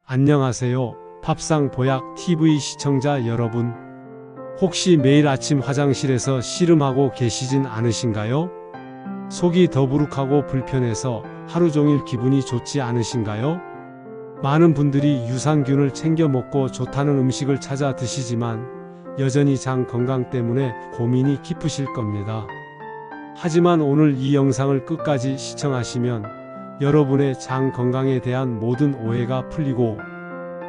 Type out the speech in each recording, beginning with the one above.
안녕하세요. 밥상 보약 TV 시청자 여러분. 혹시 매일 아침 화장실에서 씨름하고 계시진 않으신가요? 속이 더부룩하고 불편해서 하루 종일 기분이 좋지 않으신가요? 많은 분들이 유산균을 챙겨 먹고 좋다는 음식을 찾아 드시지만 여전히 장 건강 때문에 고민이 깊으실 겁니다. 하지만 오늘 이 영상을 끝까지 시청하시면 여러분의 장 건강에 대한 모든 오해가 풀리고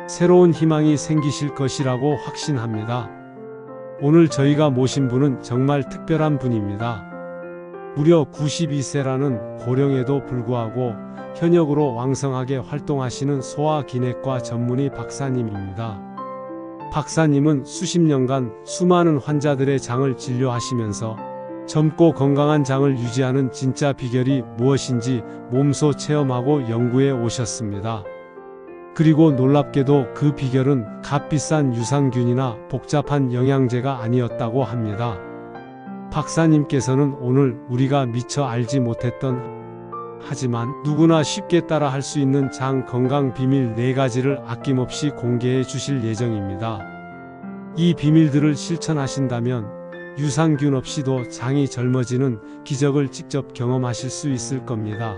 새로운 희망이 생기실 것이라고 확신합니다. 오늘 저희가 모신 분은 정말 특별한 분입니다. 무려 92세라는 고령에도 불구하고 현역으로 왕성하게 활동하시는 소화기내과 전문의 박사님입니다. 박사님은 수십 년간 수많은 환자들의 장을 진료하시면서 젊고 건강한 장을 유지하는 진짜 비결이 무엇인지 몸소 체험하고 연구해 오셨습니다. 그리고 놀랍게도 그 비결은 값비싼 유산균이나 복잡한 영양제가 아니었다고 합니다. 박사님께서는 오늘 우리가 미처 알지 못했던 하지만 누구나 쉽게 따라 할 수 있는 장 건강 비밀 4가지를 아낌없이 공개해 주실 예정입니다. 이 비밀들을 실천하신다면 유산균 없이도 장이 젊어지는 기적을 직접 경험하실 수 있을 겁니다.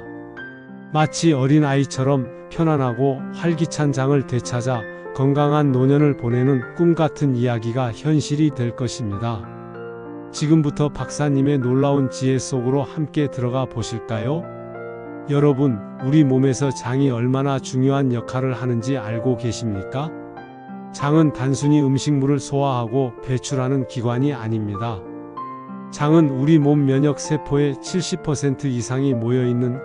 마치 어린아이처럼 편안하고 활기찬 장을 되찾아 건강한 노년을 보내는 꿈같은 이야기가 현실이 될 것입니다. 지금부터 박사님의 놀라운 지혜 속으로 함께 들어가 보실까요? 여러분, 우리 몸에서 장이 얼마나 중요한 역할을 하는지 알고 계십니까? 장은 단순히 음식물을 소화하고 배출하는 기관이 아닙니다. 장은 우리 몸 면역 세포의 70% 이상이 모여있는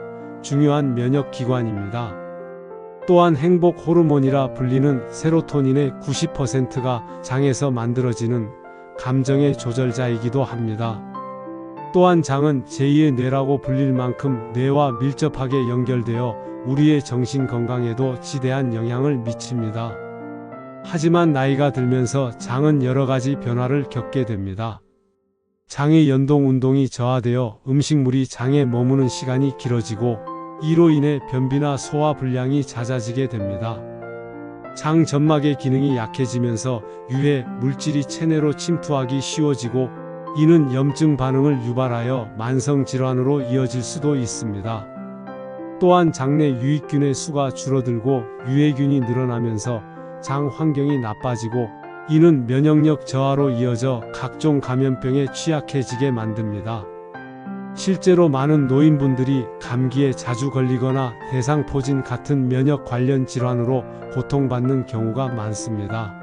중요한 면역 기관입니다. 또한 행복 호르몬이라 불리는 세로토닌의 90%가 장에서 만들어지는 감정의 조절자이기도 합니다. 또한 장은 제2의 뇌라고 불릴 만큼 뇌와 밀접하게 연결되어 우리의 정신 건강에도 지대한 영향을 미칩니다. 하지만 나이가 들면서 장은 여러 가지 변화를 겪게 됩니다. 장의 연동 운동이 저하되어 음식물이 장에 머무는 시간이 길어지고 이로 인해 변비나 소화 불량이 잦아지게 됩니다. 장 점막의 기능이 약해지면서 유해 물질이 체내로 침투하기 쉬워지고 이는 염증 반응을 유발하여 만성 질환으로 이어질 수도 있습니다. 또한 장내 유익균의 수가 줄어들고 유해균이 늘어나면서 장 환경이 나빠지고 이는 면역력 저하로 이어져 각종 감염병에 취약해지게 만듭니다. 실제로 많은 노인분들이 감기에 자주 걸리거나 대상포진 같은 면역 관련 질환으로 고통받는 경우가 많습니다.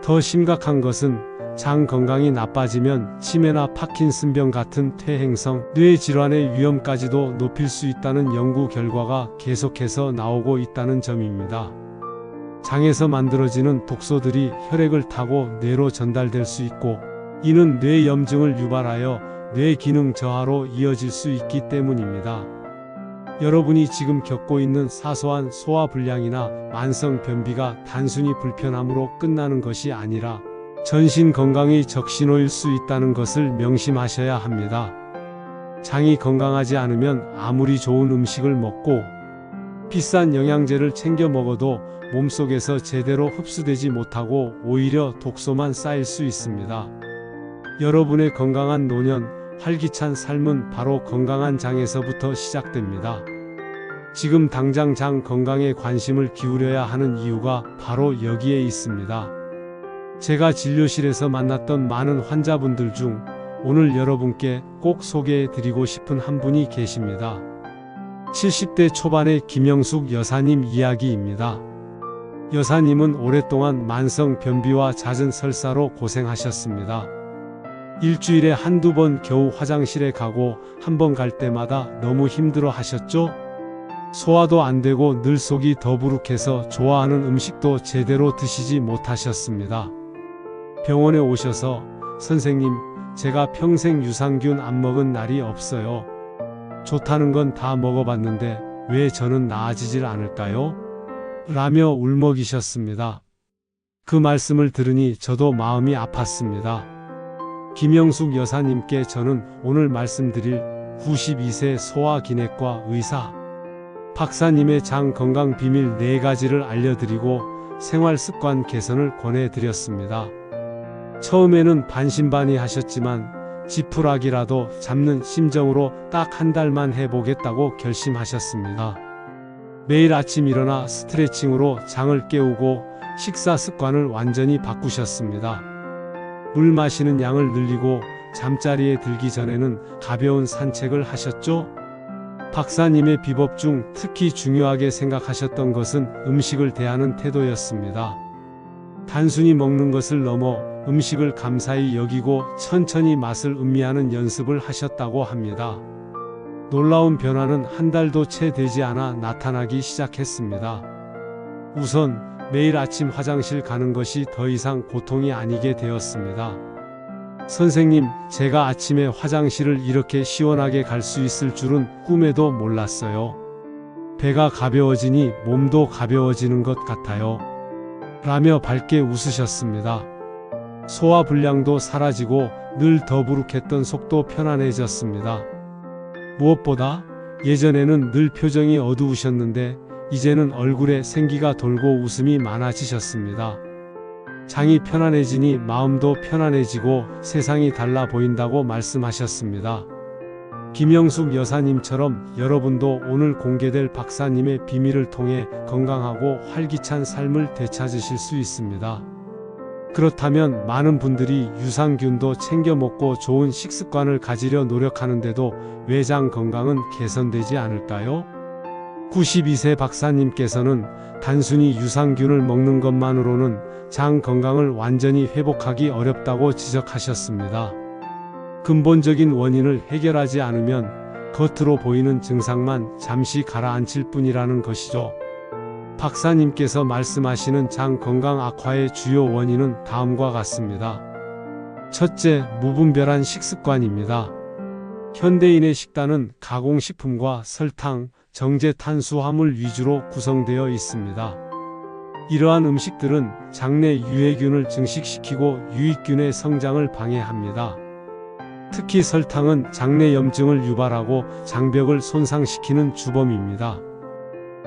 더 심각한 것은 장 건강이 나빠지면 치매나 파킨슨병 같은 퇴행성 뇌 질환의 위험까지도 높일 수 있다는 연구 결과가 계속해서 나오고 있다는 점입니다. 장에서 만들어지는 독소들이 혈액을 타고 뇌로 전달될 수 있고 이는 뇌 염증을 유발하여 뇌 기능 저하로 이어질 수 있기 때문입니다. 여러분이 지금 겪고 있는 사소한 소화불량이나 만성 변비가 단순히 불편함으로 끝나는 것이 아니라 전신 건강의 적신호일 수 있다는 것을 명심하셔야 합니다. 장이 건강하지 않으면 아무리 좋은 음식을 먹고 비싼 영양제를 챙겨 먹어도 몸속에서 제대로 흡수되지 못하고 오히려 독소만 쌓일 수 있습니다. 여러분의 건강한 노년, 활기찬 삶은 바로 건강한 장에서부터 시작됩니다. 지금 당장 장 건강에 관심을 기울여야 하는 이유가 바로 여기에 있습니다. 제가 진료실에서 만났던 많은 환자분들 중 오늘 여러분께 꼭 소개해 드리고 싶은 한 분이 계십니다. 70대 초반의 김영숙 여사님 이야기입니다. 여사님은 오랫동안 만성 변비와 잦은 설사로 고생하셨습니다. 일주일에 한두 번 겨우 화장실에 가고 한 번 갈 때마다 너무 힘들어 하셨죠? 소화도 안 되고 늘 속이 더부룩해서 좋아하는 음식도 제대로 드시지 못하셨습니다. 병원에 오셔서 선생님, 제가 평생 유산균 안 먹은 날이 없어요. 좋다는 건 다 먹어봤는데 왜 저는 나아지질 않을까요? 라며 울먹이셨습니다. 그 말씀을 들으니 저도 마음이 아팠습니다. 김영숙 여사님께 저는 오늘 말씀드릴 92세 소화기내과 의사 박사님의 장 건강 비밀 4가지를 알려드리고 생활 습관 개선을 권해드렸습니다. 처음에는 반신반의 하셨지만 지푸라기라도 잡는 심정으로 딱 1달만 해보겠다고 결심하셨습니다. 매일 아침 일어나 스트레칭으로 장을 깨우고 식사 습관을 완전히 바꾸셨습니다. 물 마시는 양을 늘리고 잠자리에 들기 전에는 가벼운 산책을 하셨죠? 박사님의 비법 중 특히 중요하게 생각하셨던 것은 음식을 대하는 태도였습니다. 단순히 먹는 것을 넘어 음식을 감사히 여기고 천천히 맛을 음미하는 연습을 하셨다고 합니다. 놀라운 변화는 1달도 채 되지 않아 나타나기 시작했습니다. 우선 매일 아침 화장실 가는 것이 더 이상 고통이 아니게 되었습니다. 선생님, 제가 아침에 화장실을 이렇게 시원하게 갈 수 있을 줄은 꿈에도 몰랐어요. 배가 가벼워지니 몸도 가벼워지는 것 같아요. 라며 밝게 웃으셨습니다. 소화불량도 사라지고 늘 더부룩했던 속도 편안해졌습니다. 무엇보다 예전에는 늘 표정이 어두우셨는데 이제는 얼굴에 생기가 돌고 웃음이 많아지셨습니다. 장이 편안해지니 마음도 편안해지고 세상이 달라 보인다고 말씀하셨습니다. 김영숙 여사님처럼 여러분도 오늘 공개될 박사님의 비밀을 통해 건강하고 활기찬 삶을 되찾으실 수 있습니다. 그렇다면 많은 분들이 유산균도 챙겨 먹고 좋은 식습관을 가지려 노력하는데도 왜 장 건강은 개선되지 않을까요? 92세 박사님께서는 단순히 유산균을 먹는 것만으로는 장 건강을 완전히 회복하기 어렵다고 지적하셨습니다. 근본적인 원인을 해결하지 않으면 겉으로 보이는 증상만 잠시 가라앉힐 뿐이라는 것이죠. 박사님께서 말씀하시는 장 건강 악화의 주요 원인은 다음과 같습니다. 첫째, 무분별한 식습관입니다. 현대인의 식단은 가공식품과 설탕, 정제 탄수화물 위주로 구성되어 있습니다. 이러한 음식들은 장내 유해균을 증식시키고 유익균의 성장을 방해합니다. 특히 설탕은 장내 염증을 유발하고 장벽을 손상시키는 주범입니다.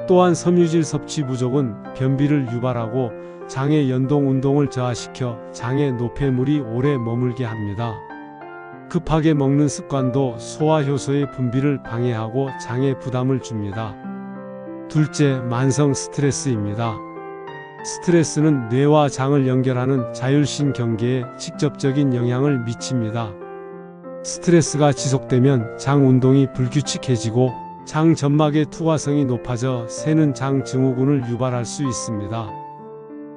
또한 섬유질 섭취 부족은 변비를 유발하고 장의 연동 운동을 저하시켜 장의 노폐물이 오래 머물게 합니다. 급하게 먹는 습관도 소화효소의 분비를 방해하고 장에 부담을 줍니다. 둘째, 만성 스트레스입니다. 스트레스는 뇌와 장을 연결하는 자율신경계에 직접적인 영향을 미칩니다. 스트레스가 지속되면 장 운동이 불규칙해지고 장 점막의 투과성이 높아져 새는 장 증후군을 유발할 수 있습니다.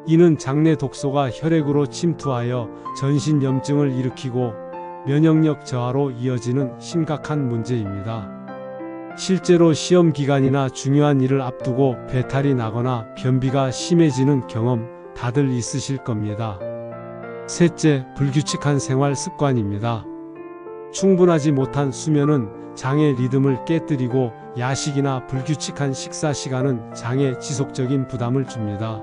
이는 장내 독소가 혈액으로 침투하여 전신 염증을 일으키고 면역력 저하로 이어지는 심각한 문제입니다. 실제로 시험 기간이나 중요한 일을 앞두고 배탈이 나거나 변비가 심해지는 경험 다들 있으실 겁니다. 셋째, 불규칙한 생활 습관입니다. 충분하지 못한 수면은 장의 리듬을 깨뜨리고 야식이나 불규칙한 식사 시간은 장에 지속적인 부담을 줍니다.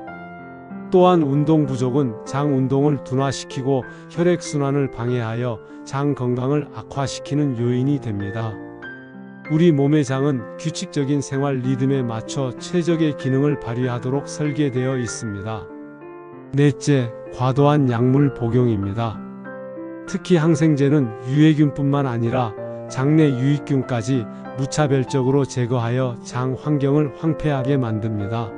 또한 운동 부족은 장 운동을 둔화시키고 혈액순환을 방해하여 장 건강을 악화시키는 요인이 됩니다. 우리 몸의 장은 규칙적인 생활 리듬에 맞춰 최적의 기능을 발휘하도록 설계되어 있습니다. 넷째, 과도한 약물 복용입니다. 특히 항생제는 유해균뿐만 아니라 장내 유익균까지 무차별적으로 제거하여 장 환경을 황폐하게 만듭니다.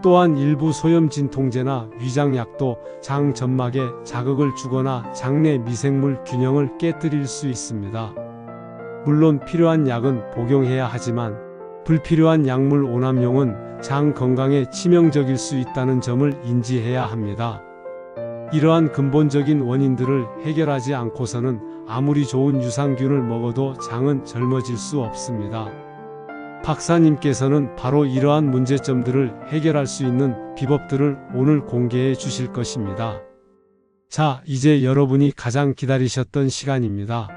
또한 일부 소염 진통제나 위장약도 장 점막에 자극을 주거나 장내 미생물 균형을 깨뜨릴 수 있습니다. 물론 필요한 약은 복용해야 하지만 불필요한 약물 오남용은 장 건강에 치명적일 수 있다는 점을 인지해야 합니다. 이러한 근본적인 원인들을 해결하지 않고서는 아무리 좋은 유산균을 먹어도 장은 젊어질 수 없습니다. 박사님께서는 바로 이러한 문제점들을 해결할 수 있는 비법들을 오늘 공개해 주실 것입니다. 자, 이제 여러분이 가장 기다리셨던 시간입니다.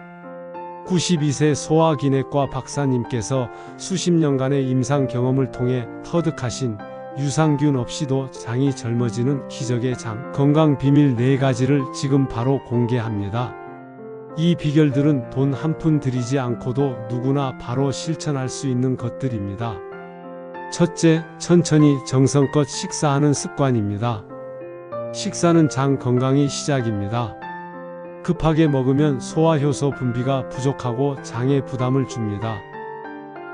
92세 소화기내과 박사님께서 수십 년간의 임상 경험을 통해 터득하신 유산균 없이도 장이 젊어지는 기적의 장 건강 비밀 4가지를 지금 바로 공개합니다. 이 비결들은 돈 한 푼 들이지 않고도 누구나 바로 실천할 수 있는 것들입니다. 첫째, 천천히 정성껏 식사하는 습관입니다. 식사는 장 건강의 시작입니다. 급하게 먹으면 소화효소 분비가 부족하고 장에 부담을 줍니다.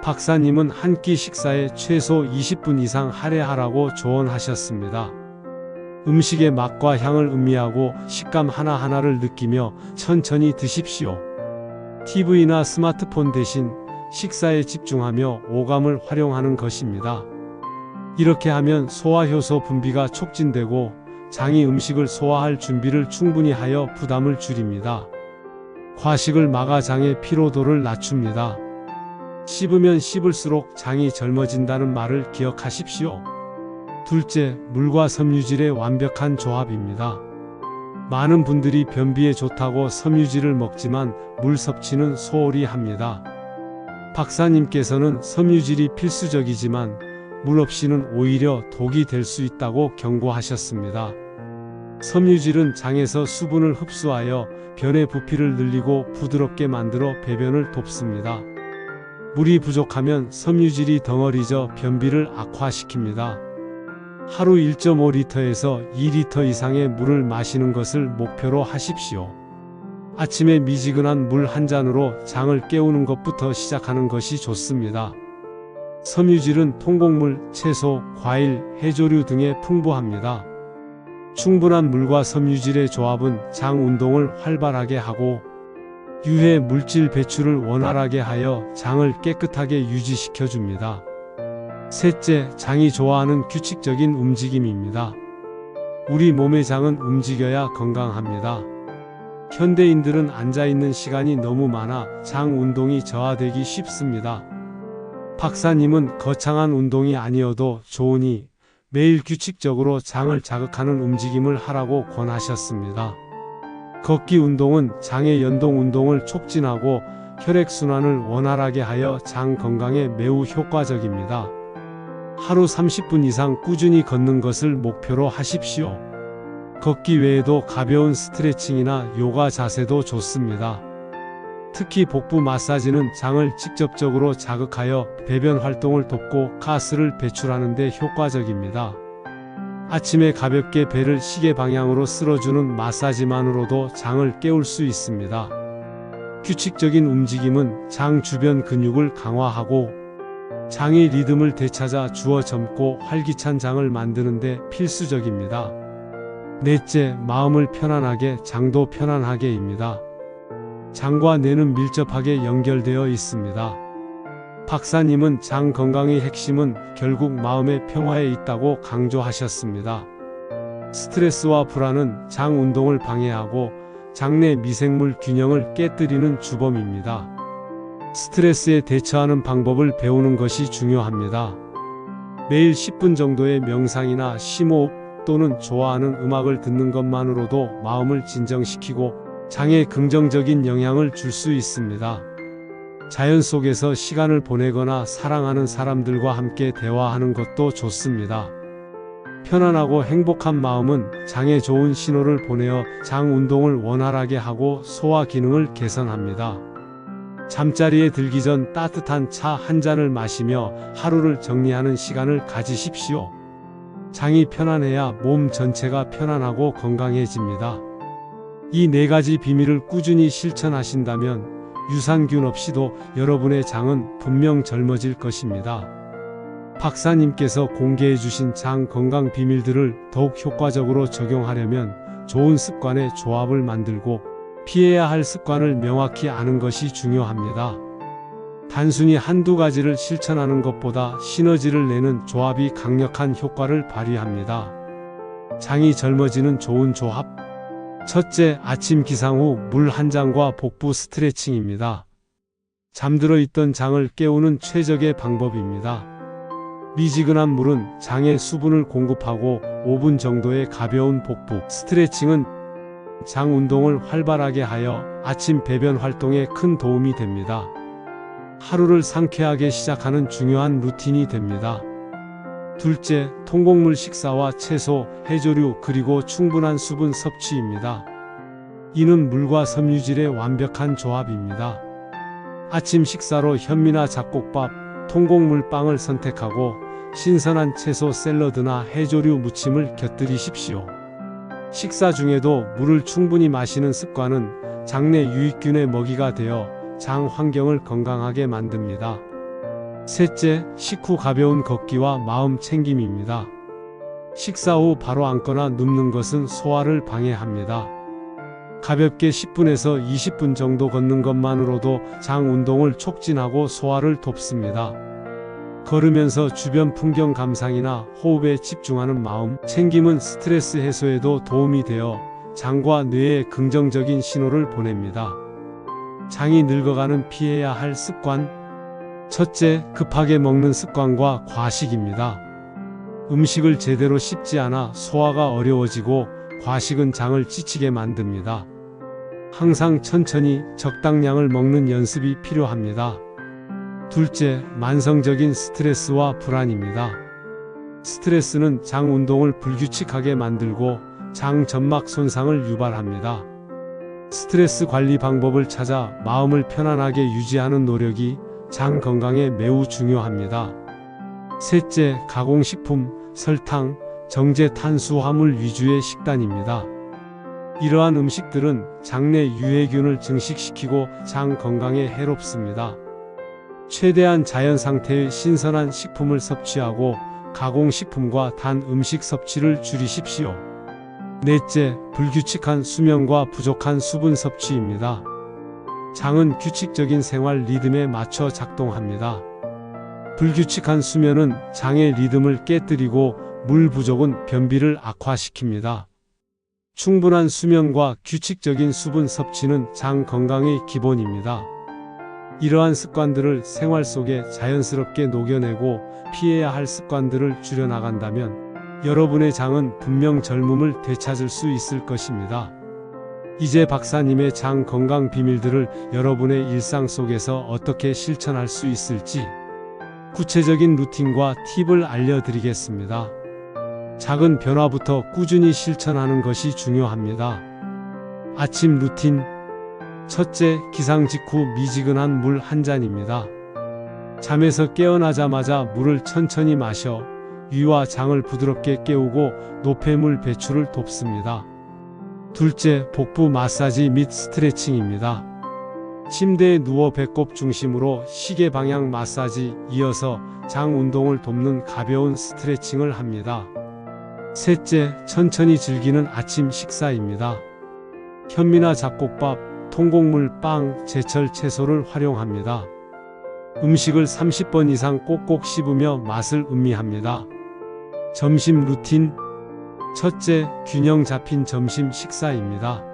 박사님은 한 끼 식사에 최소 20분 이상 할애하라고 조언하셨습니다. 음식의 맛과 향을 음미하고 식감 하나하나를 느끼며 천천히 드십시오. TV나 스마트폰 대신 식사에 집중하며 오감을 활용하는 것입니다. 이렇게 하면 소화효소 분비가 촉진되고 장이 음식을 소화할 준비를 충분히 하여 부담을 줄입니다. 과식을 막아 장의 피로도를 낮춥니다. 씹으면 씹을수록 장이 젊어진다는 말을 기억하십시오. 둘째, 물과 섬유질의 완벽한 조합입니다. 많은 분들이 변비에 좋다고 섬유질을 먹지만 물 섭취는 소홀히 합니다. 박사님께서는 섬유질이 필수적이지만 물 없이는 오히려 독이 될 수 있다고 경고하셨습니다. 섬유질은 장에서 수분을 흡수하여 변의 부피를 늘리고 부드럽게 만들어 배변을 돕습니다. 물이 부족하면 섬유질이 덩어리져 변비를 악화시킵니다. 하루 1.5리터에서 2리터 이상의 물을 마시는 것을 목표로 하십시오. 아침에 미지근한 물 한 잔으로 장을 깨우는 것부터 시작하는 것이 좋습니다. 섬유질은 통곡물, 채소, 과일, 해조류 등에 풍부합니다. 충분한 물과 섬유질의 조합은 장 운동을 활발하게 하고 유해 물질 배출을 원활하게 하여 장을 깨끗하게 유지시켜 줍니다. 셋째, 장이 좋아하는 규칙적인 움직임입니다. 우리 몸의 장은 움직여야 건강합니다. 현대인들은 앉아있는 시간이 너무 많아 장 운동이 저하되기 쉽습니다. 박사님은 거창한 운동이 아니어도 좋으니 매일 규칙적으로 장을 자극하는 움직임을 하라고 권하셨습니다. 걷기 운동은 장의 연동 운동을 촉진하고 혈액순환을 원활하게 하여 장 건강에 매우 효과적입니다. 하루 30분 이상 꾸준히 걷는 것을 목표로 하십시오. 걷기 외에도 가벼운 스트레칭이나 요가 자세도 좋습니다. 특히 복부 마사지는 장을 직접적으로 자극하여 배변 활동을 돕고 가스를 배출하는 데 효과적입니다. 아침에 가볍게 배를 시계 방향으로 쓸어주는 마사지만으로도 장을 깨울 수 있습니다. 규칙적인 움직임은 장 주변 근육을 강화하고 장의 리듬을 되찾아 주어 젊고 활기찬 장을 만드는 데 필수적입니다. 넷째, 마음을 편안하게 장도 편안하게입니다. 장과 뇌는 밀접하게 연결되어 있습니다. 박사님은 장 건강의 핵심은 결국 마음의 평화에 있다고 강조하셨습니다. 스트레스와 불안은 장 운동을 방해하고 장내 미생물 균형을 깨뜨리는 주범입니다. 스트레스에 대처하는 방법을 배우는 것이 중요합니다. 매일 10분 정도의 명상이나 심호흡 또는 좋아하는 음악을 듣는 것만으로도 마음을 진정시키고 장에 긍정적인 영향을 줄 수 있습니다. 자연 속에서 시간을 보내거나 사랑하는 사람들과 함께 대화하는 것도 좋습니다. 편안하고 행복한 마음은 장에 좋은 신호를 보내어 장 운동을 원활하게 하고 소화 기능을 개선합니다. 잠자리에 들기 전 따뜻한 차 한 잔을 마시며 하루를 정리하는 시간을 가지십시오. 장이 편안해야 몸 전체가 편안하고 건강해집니다. 이 네 가지 비밀을 꾸준히 실천하신다면 유산균 없이도 여러분의 장은 분명 젊어질 것입니다. 박사님께서 공개해 주신 장 건강 비밀들을 더욱 효과적으로 적용하려면 좋은 습관의 조합을 만들고 피해야 할 습관을 명확히 아는 것이 중요합니다. 단순히 한두 가지를 실천하는 것보다 시너지를 내는 조합이 강력한 효과를 발휘합니다. 장이 젊어지는 좋은 조합. 첫째, 아침 기상 후 물 한 잔과 복부 스트레칭입니다. 잠들어 있던 장을 깨우는 최적의 방법입니다. 미지근한 물은 장에 수분을 공급하고 5분 정도의 가벼운 복부 스트레칭은 장 운동을 활발하게 하여 아침 배변 활동에 큰 도움이 됩니다. 하루를 상쾌하게 시작하는 중요한 루틴이 됩니다. 둘째, 통곡물 식사와 채소, 해조류 그리고 충분한 수분 섭취입니다. 이는 물과 섬유질의 완벽한 조합입니다. 아침 식사로 현미나 잡곡밥, 통곡물빵을 선택하고 신선한 채소 샐러드나 해조류 무침을 곁들이십시오. 식사 중에도 물을 충분히 마시는 습관은 장내 유익균의 먹이가 되어 장 환경을 건강하게 만듭니다. 셋째, 식후 가벼운 걷기와 마음 챙김입니다. 식사 후 바로 앉거나 눕는 것은 소화를 방해합니다. 가볍게 10분에서 20분 정도 걷는 것만으로도 장 운동을 촉진하고 소화를 돕습니다. 걸으면서 주변 풍경 감상이나 호흡에 집중하는 마음 챙김은 스트레스 해소에도 도움이 되어 장과 뇌에 긍정적인 신호를 보냅니다. 장이 늙어가는 피해야 할 습관. 첫째, 급하게 먹는 습관과 과식입니다. 음식을 제대로 씹지 않아 소화가 어려워지고 과식은 장을 지치게 만듭니다. 항상 천천히 적당량을 먹는 연습이 필요합니다. 둘째, 만성적인 스트레스와 불안입니다. 스트레스는 장 운동을 불규칙하게 만들고 장 점막 손상을 유발합니다. 스트레스 관리 방법을 찾아 마음을 편안하게 유지하는 노력이 장 건강에 매우 중요합니다. 셋째, 가공식품, 설탕, 정제 탄수화물 위주의 식단입니다. 이러한 음식들은 장내 유해균을 증식시키고 장 건강에 해롭습니다. 최대한 자연 상태의 신선한 식품을 섭취하고 가공식품과 단 음식 섭취를 줄이십시오. 넷째, 불규칙한 수면과 부족한 수분 섭취입니다. 장은 규칙적인 생활 리듬에 맞춰 작동합니다. 불규칙한 수면은 장의 리듬을 깨뜨리고 물 부족은 변비를 악화시킵니다. 충분한 수면과 규칙적인 수분 섭취는 장 건강의 기본입니다. 이러한 습관들을 생활 속에 자연스럽게 녹여내고 피해야 할 습관들을 줄여나간다면 여러분의 장은 분명 젊음을 되찾을 수 있을 것입니다. 이제 박사님의 장 건강 비밀들을 여러분의 일상 속에서 어떻게 실천할 수 있을지 구체적인 루틴과 팁을 알려드리겠습니다. 작은 변화부터 꾸준히 실천하는 것이 중요합니다. 아침 루틴. 첫째, 기상 직후 미지근한 물 한 잔입니다. 잠에서 깨어나자마자 물을 천천히 마셔 위와 장을 부드럽게 깨우고 노폐물 배출을 돕습니다. 둘째, 복부 마사지 및 스트레칭입니다. 침대에 누워 배꼽 중심으로 시계 방향 마사지, 이어서 장 운동을 돕는 가벼운 스트레칭을 합니다. 셋째, 천천히 즐기는 아침 식사입니다. 현미나 잡곡밥, 통곡물, 빵, 제철 채소를 활용합니다. 음식을 30번 이상 꼭꼭 씹으며 맛을 음미합니다. 점심 루틴. 첫째, 균형 잡힌 점심 식사입니다.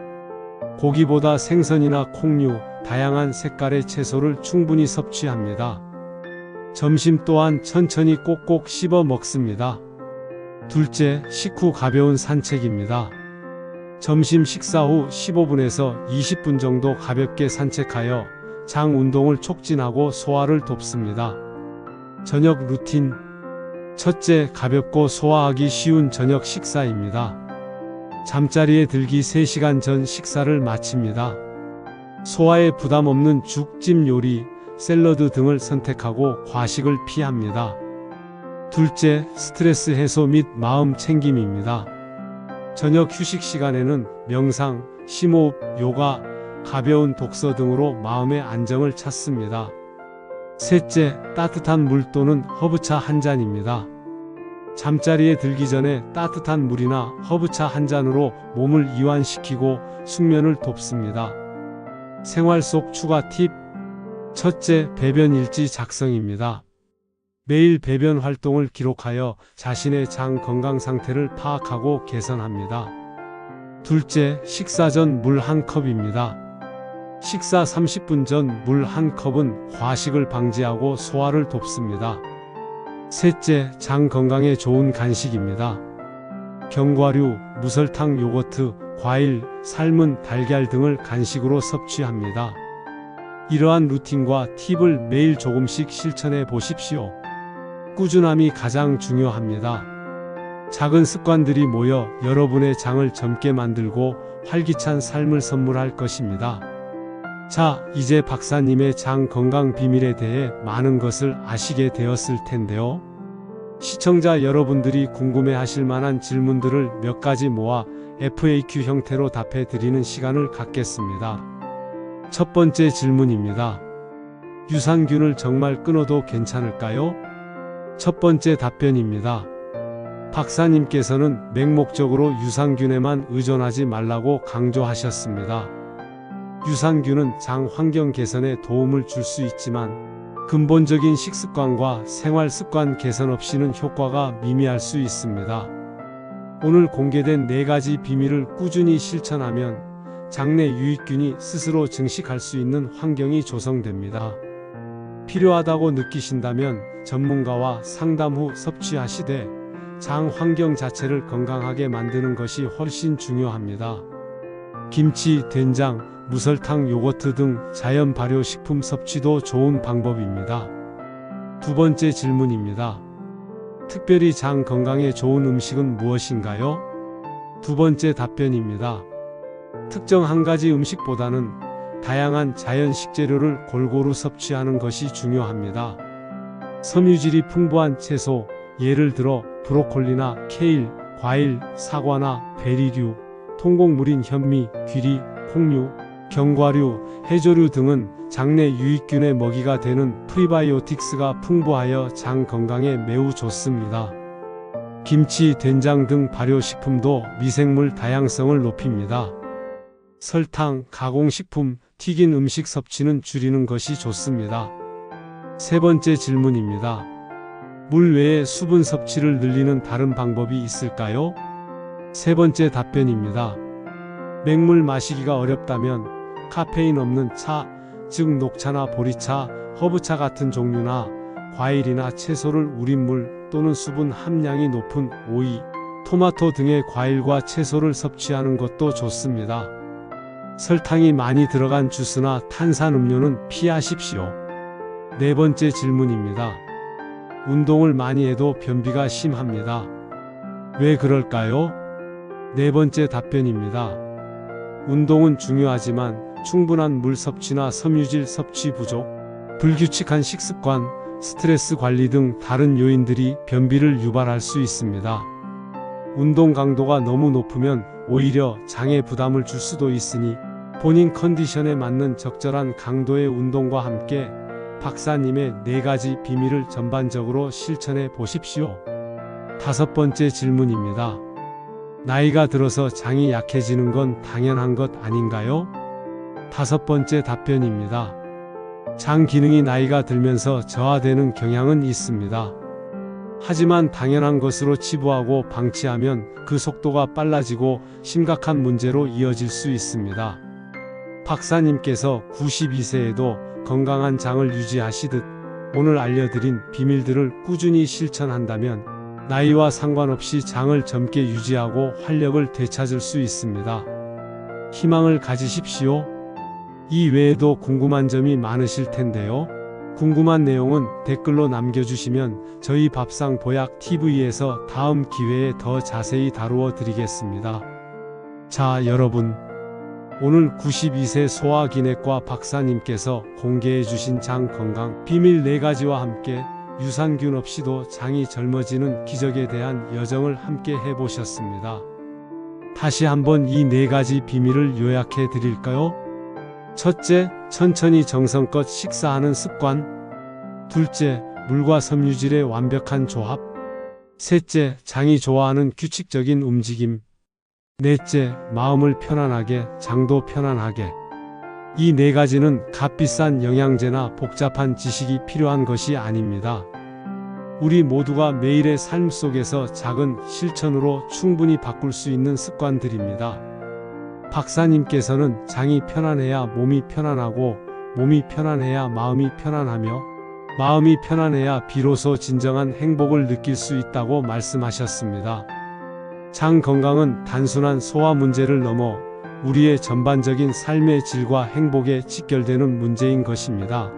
고기보다 생선이나 콩류, 다양한 색깔의 채소를 충분히 섭취합니다. 점심 또한 천천히 꼭꼭 씹어 먹습니다. 둘째, 식후 가벼운 산책입니다. 점심 식사 후 15분에서 20분 정도 가볍게 산책하여 장 운동을 촉진하고 소화를 돕습니다. 저녁 루틴. 첫째, 가볍고 소화하기 쉬운 저녁 식사입니다. 잠자리에 들기 3시간 전 식사를 마칩니다. 소화에 부담 없는 죽, 찜 요리, 샐러드 등을 선택하고 과식을 피합니다. 둘째, 스트레스 해소 및 마음 챙김입니다. 저녁 휴식 시간에는 명상, 심호흡, 요가, 가벼운 독서 등으로 마음의 안정을 찾습니다. 셋째, 따뜻한 물 또는 허브차 한 잔입니다. 잠자리에 들기 전에 따뜻한 물이나 허브차 한 잔으로 몸을 이완시키고 숙면을 돕습니다. 생활 속 추가 팁. 첫째, 배변 일지 작성입니다. 매일 배변 활동을 기록하여 자신의 장 건강 상태를 파악하고 개선합니다. 둘째, 식사 전 물 한 컵입니다. 식사 30분 전 물 한 컵은 과식을 방지하고 소화를 돕습니다. 셋째, 장 건강에 좋은 간식입니다. 견과류, 무설탕 요거트, 과일, 삶은 달걀 등을 간식으로 섭취합니다. 이러한 루틴과 팁을 매일 조금씩 실천해 보십시오. 꾸준함이 가장 중요합니다. 작은 습관들이 모여 여러분의 장을 젊게 만들고 활기찬 삶을 선물할 것입니다. 자, 이제 박사님의 장 건강 비밀에 대해 많은 것을 아시게 되었을 텐데요. 시청자 여러분들이 궁금해 하실 만한 질문들을 몇 가지 모아 FAQ 형태로 답해 드리는 시간을 갖겠습니다. 첫 번째 질문입니다. 유산균을 정말 끊어도 괜찮을까요? 첫 번째 답변입니다. 박사님께서는 맹목적으로 유산균에만 의존하지 말라고 강조하셨습니다. 유산균은 장 환경 개선에 도움을 줄 수 있지만 근본적인 식습관과 생활습관 개선 없이는 효과가 미미할 수 있습니다. 오늘 공개된 4가지 비밀을 꾸준히 실천하면 장내 유익균이 스스로 증식할 수 있는 환경이 조성됩니다. 필요하다고 느끼신다면 전문가와 상담 후 섭취하시되 장 환경 자체를 건강하게 만드는 것이 훨씬 중요합니다. 김치, 된장, 무설탕, 요거트 등 자연 발효 식품 섭취도 좋은 방법입니다. 두 번째 질문입니다. 특별히 장 건강에 좋은 음식은 무엇인가요? 두 번째 답변입니다. 특정 한 가지 음식보다는 다양한 자연 식재료를 골고루 섭취하는 것이 중요합니다. 섬유질이 풍부한 채소, 예를 들어 브로콜리나 케일, 과일, 사과나 베리류, 통곡물인 현미, 귀리, 콩류, 견과류, 해조류 등은 장내 유익균의 먹이가 되는 프리바이오틱스가 풍부하여 장 건강에 매우 좋습니다. 김치, 된장 등 발효식품도 미생물 다양성을 높입니다. 설탕, 가공식품, 튀긴 음식 섭취는 줄이는 것이 좋습니다. 세 번째 질문입니다. 물 외에 수분 섭취를 늘리는 다른 방법이 있을까요? 세 번째 답변입니다. 맹물 마시기가 어렵다면 카페인 없는 차, 즉 녹차나 보리차, 허브차 같은 종류나 과일이나 채소를 우린 물 또는 수분 함량이 높은 오이, 토마토 등의 과일과 채소를 섭취하는 것도 좋습니다. 설탕이 많이 들어간 주스나 탄산음료는 피하십시오. 네 번째 질문입니다. 운동을 많이 해도 변비가 심합니다. 왜 그럴까요? 네 번째 답변입니다. 운동은 중요하지만 충분한 물 섭취나 섬유질 섭취 부족, 불규칙한 식습관, 스트레스 관리 등 다른 요인들이 변비를 유발할 수 있습니다. 운동 강도가 너무 높으면 오히려 장에 부담을 줄 수도 있으니 본인 컨디션에 맞는 적절한 강도의 운동과 함께 박사님의 4가지 비밀을 전반적으로 실천해 보십시오. 다섯 번째 질문입니다. 나이가 들어서 장이 약해지는 건 당연한 것 아닌가요? 다섯 번째 답변입니다. 장 기능이 나이가 들면서 저하되는 경향은 있습니다. 하지만 당연한 것으로 치부하고 방치하면 그 속도가 빨라지고 심각한 문제로 이어질 수 있습니다. 박사님께서 92세에도 건강한 장을 유지하시듯 오늘 알려드린 비밀들을 꾸준히 실천한다면 나이와 상관없이 장을 젊게 유지하고 활력을 되찾을 수 있습니다. 희망을 가지십시오. 이 외에도 궁금한 점이 많으실 텐데요. 궁금한 내용은 댓글로 남겨주시면 저희 밥상보약TV에서 다음 기회에 더 자세히 다루어 드리겠습니다. 자, 여러분. 오늘 92세 소화기내과 박사님께서 공개해 주신 장 건강 비밀 4가지와 함께 유산균 없이도 장이 젊어지는 기적에 대한 여정을 함께 해보셨습니다. 다시 한번 이 4가지 비밀을 요약해 드릴까요? 첫째, 천천히 정성껏 식사하는 습관. 둘째, 물과 섬유질의 완벽한 조합. 셋째, 장이 좋아하는 규칙적인 움직임. 넷째, 마음을 편안하게, 장도 편안하게. 이 4가지는 값비싼 영양제나 복잡한 지식이 필요한 것이 아닙니다. 우리 모두가 매일의 삶 속에서 작은 실천으로 충분히 바꿀 수 있는 습관들입니다. 박사님께서는 장이 편안해야 몸이 편안하고, 몸이 편안해야 마음이 편안하며, 마음이 편안해야 비로소 진정한 행복을 느낄 수 있다고 말씀하셨습니다. 장 건강은 단순한 소화 문제를 넘어 우리의 전반적인 삶의 질과 행복에 직결되는 문제인 것입니다.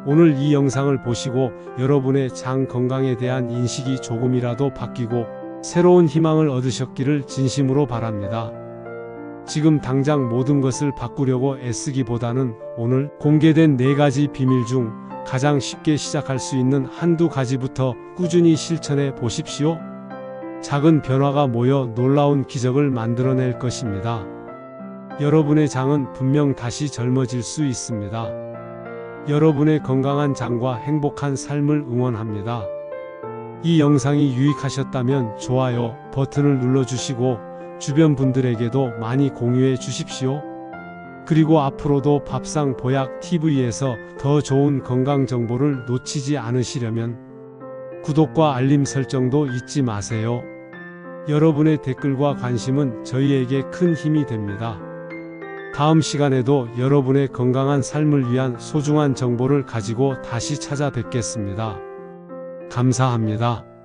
오늘 이 영상을 보시고 여러분의 장 건강에 대한 인식이 조금이라도 바뀌고 새로운 희망을 얻으셨기를 진심으로 바랍니다. 지금 당장 모든 것을 바꾸려고 애쓰기보다는 오늘 공개된 4가지 비밀 중 가장 쉽게 시작할 수 있는 한두 가지부터 꾸준히 실천해 보십시오. 작은 변화가 모여 놀라운 기적을 만들어낼 것입니다. 여러분의 장은 분명 다시 젊어질 수 있습니다. 여러분의 건강한 장과 행복한 삶을 응원합니다. 이 영상이 유익하셨다면 좋아요 버튼을 눌러주시고 주변 분들에게도 많이 공유해 주십시오. 그리고 앞으로도 밥상보약TV에서 더 좋은 건강 정보를 놓치지 않으시려면 구독과 알림 설정도 잊지 마세요. 여러분의 댓글과 관심은 저희에게 큰 힘이 됩니다. 다음 시간에도 여러분의 건강한 삶을 위한 소중한 정보를 가지고 다시 찾아뵙겠습니다. 감사합니다.